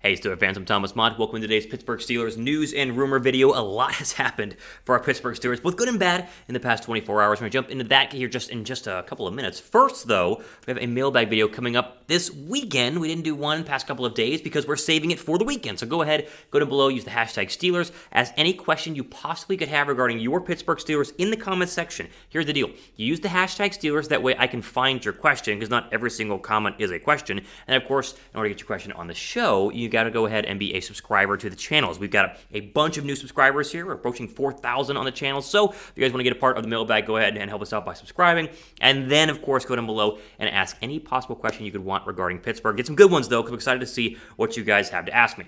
Hey Steelers fans, I'm Thomas Mott. Welcome to today's Pittsburgh Steelers news and rumor video. A lot has happened for our Pittsburgh Steelers, both good and bad, in the past 24 hours. We're going to jump into that here in just a couple of minutes. First, though, we have a mailbag video coming up this weekend. We didn't do one past couple of days because we're saving it for the weekend. So go ahead, go down below, use the hashtag Steelers. Ask any question you possibly could have regarding your Pittsburgh Steelers in the comments section. Here's the deal. You use the hashtag Steelers. That way I can find your question because not every single comment is a question. And of course, in order to get your question on the show, you got to go ahead and be a subscriber to the channels. We've got a bunch of new subscribers here. We're approaching 4,000 on the channel. So if you guys want to get a part of the mailbag, go ahead and help us out by subscribing. And then, of course, go down below and ask any possible question you could want regarding Pittsburgh. Get some good ones, though, because I'm excited to see what you guys have to ask me.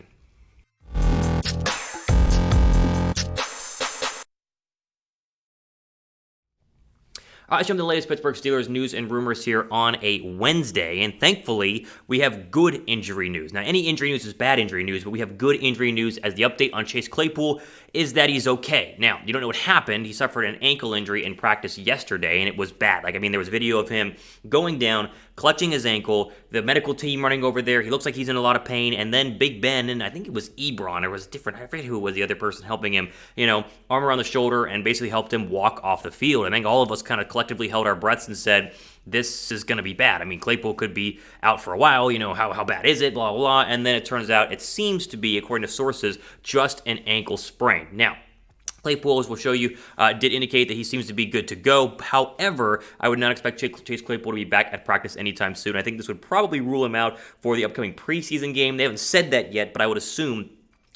All right, let's jump to the latest Pittsburgh Steelers news and rumors here on a Wednesday, and thankfully, we have good injury news. Now, any injury news is bad injury news, but we have good injury news as the update on Chase Claypool is that he's okay. Now, you don't know what happened. He suffered an ankle injury in practice yesterday, and it was bad. There was video of him going down, clutching his ankle, the medical team running over there. He looks like he's in a lot of pain, and then Big Ben, and I think it was Ebron, or was different, I forget who was the other person helping him, arm around the shoulder, and basically helped him walk off the field. I think all of us kind of collectively held our breaths and said, this is going to be bad. Claypool could be out for a while. How bad is it? Blah, blah, blah. And then it turns out it seems to be, according to sources, just an ankle sprain. Now, Claypool, as we'll show you, did indicate that he seems to be good to go. However, I would not expect Chase Claypool to be back at practice anytime soon. I think this would probably rule him out for the upcoming preseason game. They haven't said that yet, but I would assume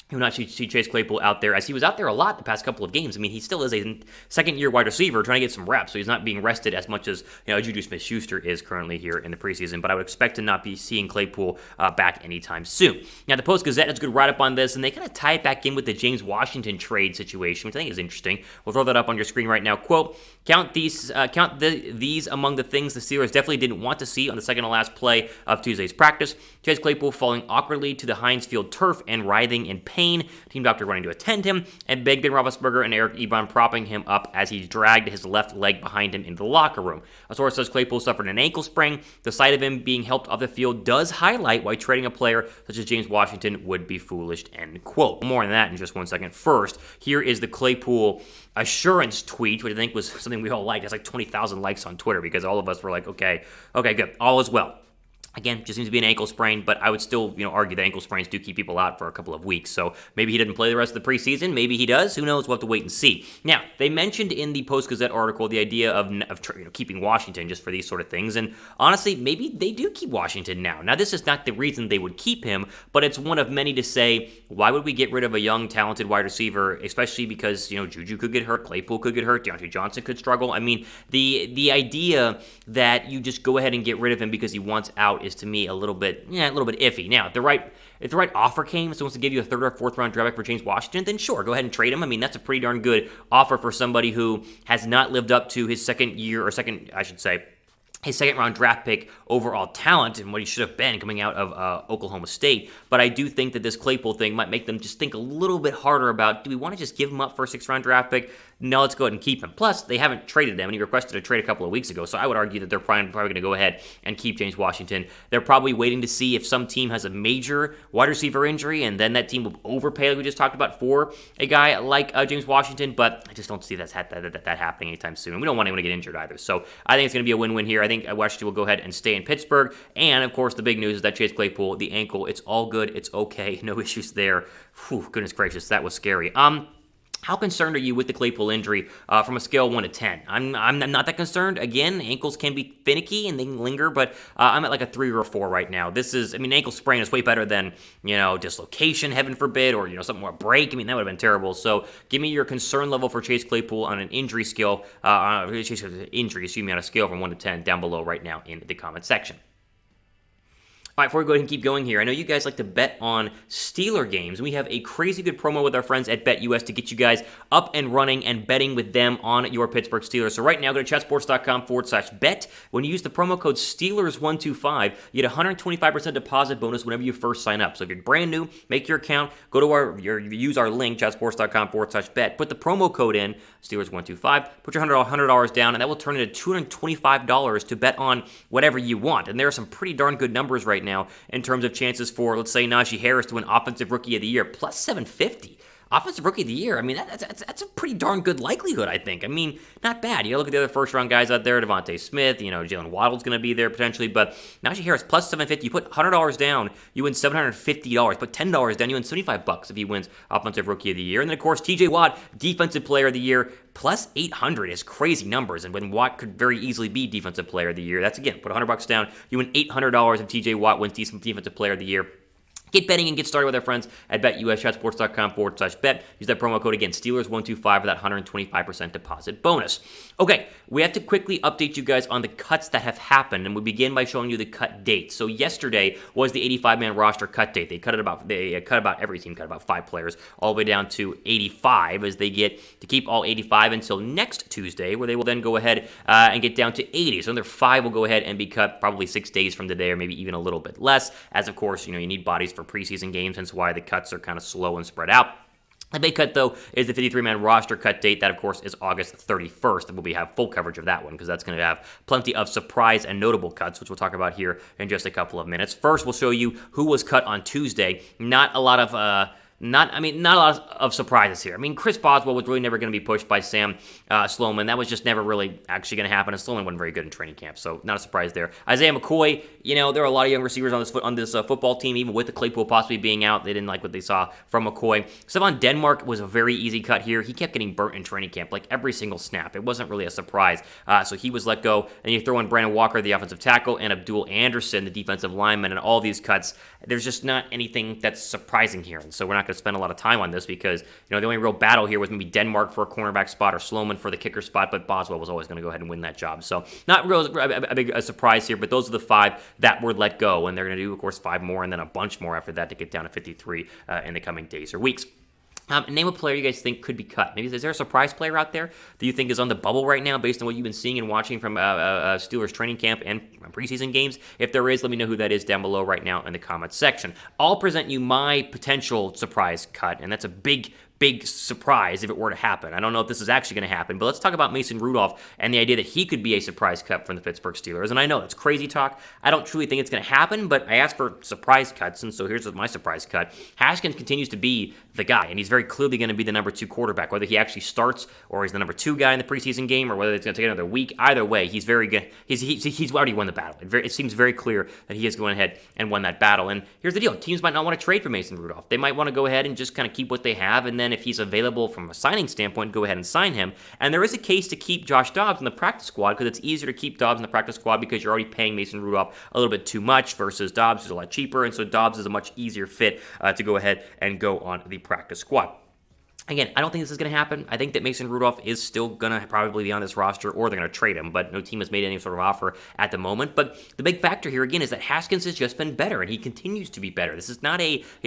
you will not see Chase Claypool out there, as he was out there a lot the past couple of games. He still is a second-year wide receiver trying to get some reps, so he's not being rested as much as Juju Smith-Schuster is currently here in the preseason. But I would expect to not be seeing Claypool back anytime soon. Now, the Post-Gazette has a good write-up on this, and they kind of tie it back in with the James Washington trade situation, which I think is interesting. We'll throw that up on your screen right now. Quote, count these among the things the Steelers definitely didn't want to see on the second-to-last play of Tuesday's practice. Chase Claypool falling awkwardly to the Heinz Field turf and writhing in pain. Team doctor running to attend him, and Big Ben Roethlisberger and Eric Ebron propping him up as he dragged his left leg behind him into the locker room. A source says Claypool suffered an ankle sprain. The sight of him being helped off the field does highlight why trading a player such as James Washington would be foolish, end quote. More on that in just 1 second. First, here is the Claypool assurance tweet, which I think was something we all liked. It's like 20,000 likes on Twitter because all of us were like, okay, good, all is well. Again, just seems to be an ankle sprain, but I would still, argue that ankle sprains do keep people out for a couple of weeks. So maybe he didn't play the rest of the preseason. Maybe he does. Who knows? We'll have to wait and see. Now, they mentioned in the Post-Gazette article the idea of keeping Washington just for these sort of things. And honestly, maybe they do keep Washington now. Now, this is not the reason they would keep him, but it's one of many to say, why would we get rid of a young, talented wide receiver, especially because, Juju could get hurt, Claypool could get hurt, Deontay Johnson could struggle. The idea that you just go ahead and get rid of him because he wants out is to me a little bit iffy. Now, if the right offer came, someone wants to give you a third or fourth round draft pick for James Washington, then sure, go ahead and trade him. That's a pretty darn good offer for somebody who has not lived up to his his second-round draft pick overall talent and what he should have been coming out of Oklahoma State. But I do think that this Claypool thing might make them just think a little bit harder about, do we want to just give him up for a sixth-round draft pick? No, let's go ahead and keep him. Plus, they haven't traded him, and he requested a trade a couple of weeks ago, so I would argue that they're probably going to go ahead and keep James Washington. They're probably waiting to see if some team has a major wide receiver injury, and then that team will overpay, like we just talked about, for a guy like James Washington, but I just don't see that happening anytime soon. And we don't want anyone to get injured either, so I think it's going to be a win-win here. I think Washington will go ahead and stay in Pittsburgh, and of course, the big news is that Chase Claypool, the ankle, it's all good, it's okay, no issues there. Whew, goodness gracious, that was scary. How concerned are you with the Claypool injury from a scale of 1 to 10? I'm not that concerned. Again, ankles can be finicky and they can linger, but I'm at like a 3 or a 4 right now. Ankle sprain is way better than, dislocation, heaven forbid, or, something more break. That would have been terrible. So give me your concern level for Chase Claypool on an injury scale, on a scale from 1 to 10 down below right now in the comment section. All right, before we go ahead and keep going here, I know you guys like to bet on Steeler games. We have a crazy good promo with our friends at BetUS to get you guys up and running and betting with them on your Pittsburgh Steelers. So right now, go to chatsports.com/bet. When you use the promo code STEELERS125, you get a 125% deposit bonus whenever you first sign up. So if you're brand new, make your account, go to use our link, chatsports.com/bet, put the promo code in, STEELERS125, put your $100 down, and that will turn into $225 to bet on whatever you want. And there are some pretty darn good numbers right now in terms of chances for, let's say, Najee Harris to win Offensive Rookie of the Year, plus 750. Offensive Rookie of the Year, I mean, that's a pretty darn good likelihood, I think. I mean, not bad. You look at the other first-round guys out there, Devontae Smith, Jalen Waddle's going to be there potentially, but Najee Harris plus 750. You put $100 down, you win $750. Put $10 down, you win $75 if he wins Offensive Rookie of the Year. And then, of course, TJ Watt, Defensive Player of the Year, plus 800 is crazy numbers. And when Watt could very easily be Defensive Player of the Year, that's, again, put $100 down, you win $800 if TJ Watt wins Defensive Player of the Year. Get betting and get started with our friends at BetUS, chatsports.com/bet. Use that promo code again, Steelers125 for that 125% deposit bonus. Okay, we have to quickly update you guys on the cuts that have happened, and we begin by showing you the cut dates. So yesterday was the 85-man roster cut date. They cut about every team cut about 5 players, all the way down to 85, as they get to keep all 85 until next Tuesday, where they will then go ahead and get down to 80. So another 5 will go ahead and be cut probably 6 days from today, or maybe even a little bit less, as of course, you need bodies for preseason games, hence why the cuts are kind of slow and spread out. The big cut, though, is the 53-man roster cut date. That, of course, is August 31st, and we'll have full coverage of that one because that's going to have plenty of surprise and notable cuts, which we'll talk about here in just a couple of minutes. First, we'll show you who was cut on Tuesday. Not a lot of surprises here. I mean, Chris Boswell was really never going to be pushed by Sam Sloman. That was just never really actually going to happen, and Sloman wasn't very good in training camp, so not a surprise there. Isaiah McKoy, there are a lot of young receivers on this football team, even with the Claypool possibly being out. They didn't like what they saw from McKoy. Stephon Denmark was a very easy cut here. He kept getting burnt in training camp, like every single snap. It wasn't really a surprise, so he was let go. And you throw in Brandon Walker, the offensive tackle, and Abdullah Anderson, the defensive lineman, and all these cuts. There's just not anything that's surprising here, and so we're not going to spend a lot of time on this because, the only real battle here was maybe Denmark for a cornerback spot or Sloman for the kicker spot, but Boswell was always going to go ahead and win that job. So not real a big surprise here, but those are the 5 that were let go, and they're going to do, of course, 5 more and then a bunch more after that to get down to 53 in the coming days or weeks. Name a player you guys think could be cut. Maybe is there a surprise player out there that you think is on the bubble right now based on what you've been seeing and watching from Steelers training camp and preseason games? If there is, let me know who that is down below right now in the comments section. I'll present you my potential surprise cut, and that's a big surprise if it were to happen. I don't know if this is actually going to happen, but let's talk about Mason Rudolph and the idea that he could be a surprise cut from the Pittsburgh Steelers. And I know it's crazy talk. I don't truly think it's going to happen, but I asked for surprise cuts, and so here's my surprise cut. Haskins continues to be the guy, and he's very clearly going to be the number 2 quarterback, whether he actually starts or he's the number 2 guy in the preseason game or whether it's going to take another week. Either way, he's very good. He's already won the battle. It seems very clear that he has gone ahead and won that battle. And here's the deal. Teams might not want to trade for Mason Rudolph. They might want to go ahead and just kind of keep what they have, and then if he's available from a signing standpoint, go ahead and sign him. And there is a case to keep Josh Dobbs in the practice squad because it's easier to keep Dobbs in the practice squad because you're already paying Mason Rudolph a little bit too much versus Dobbs, who's a lot cheaper, and so Dobbs is a much easier fit to go ahead and go on the practice squad. Again, I don't think this is going to happen. I think that Mason Rudolph is still going to probably be on this roster, or they're going to trade him, but no team has made any sort of offer at the moment. But the big factor here, again, is that Haskins has just been better, and he continues to be better. This is not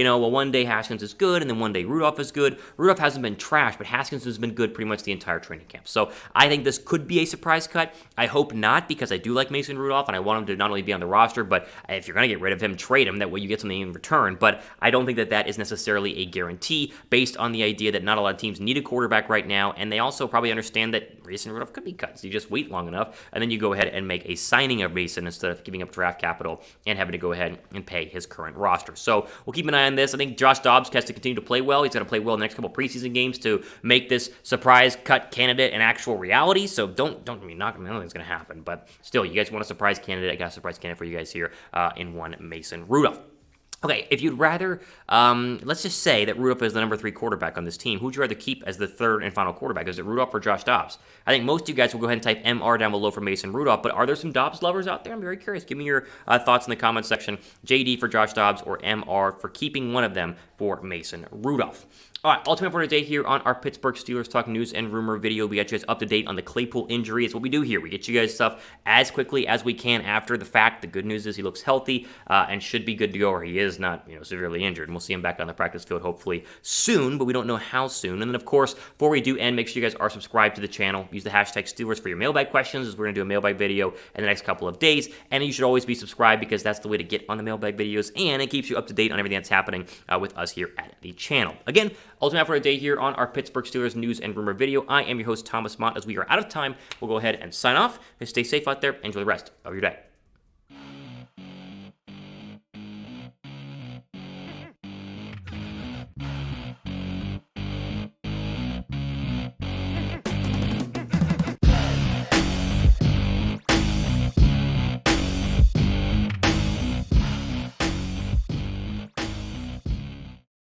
one day Haskins is good, and then one day Rudolph is good. Rudolph hasn't been trash, but Haskins has been good pretty much the entire training camp. So I think this could be a surprise cut. I hope not, because I do like Mason Rudolph, and I want him to not only be on the roster, but if you're going to get rid of him, trade him. That way you get something in return. But I don't think that is necessarily a guarantee based on the idea that not a lot of teams need a quarterback right now, and they also probably understand that Mason Rudolph could be cut. So you just wait long enough, and then you go ahead and make a signing of Mason instead of giving up draft capital and having to go ahead and pay his current roster. So we'll keep an eye on this. I think Josh Dobbs has to continue to play well. He's got to play well in the next couple preseason games to make this surprise cut candidate an actual reality. So I don't think it's going to happen, but still, you guys want a surprise candidate? I got a surprise candidate for you guys here in one Mason Rudolph. Okay, if you'd rather, let's just say that Rudolph is the number 3 quarterback on this team. Who'd you rather keep as the 3rd and final quarterback? Is it Rudolph or Josh Dobbs? I think most of you guys will go ahead and type MR down below for Mason Rudolph, but are there some Dobbs lovers out there? I'm very curious. Give me your thoughts in the comments section. JD for Josh Dobbs or MR for keeping one of them for Mason Rudolph. All right, ultimate for today here on our Pittsburgh Steelers Talk News and Rumor video. We got you guys up to date on the Claypool injury. It's what we do here. We get you guys stuff as quickly as we can after the fact. The good news is he looks healthy and should be good to go, or he is not severely injured. And we'll see him back on the practice field hopefully soon, but we don't know how soon. And then, of course, before we do end, make sure you guys are subscribed to the channel. Use the hashtag Steelers for your mailbag questions, as we're going to do a mailbag video in the next couple of days. And you should always be subscribed because that's the way to get on the mailbag videos, and it keeps you up to date on everything that's happening with us here at the channel. Again, ultimate for today here on our Pittsburgh Steelers News and Rumor video. I am your host, Thomas Mott. As we are out of time, we'll go ahead and sign off. Stay safe out there. Enjoy the rest of your day.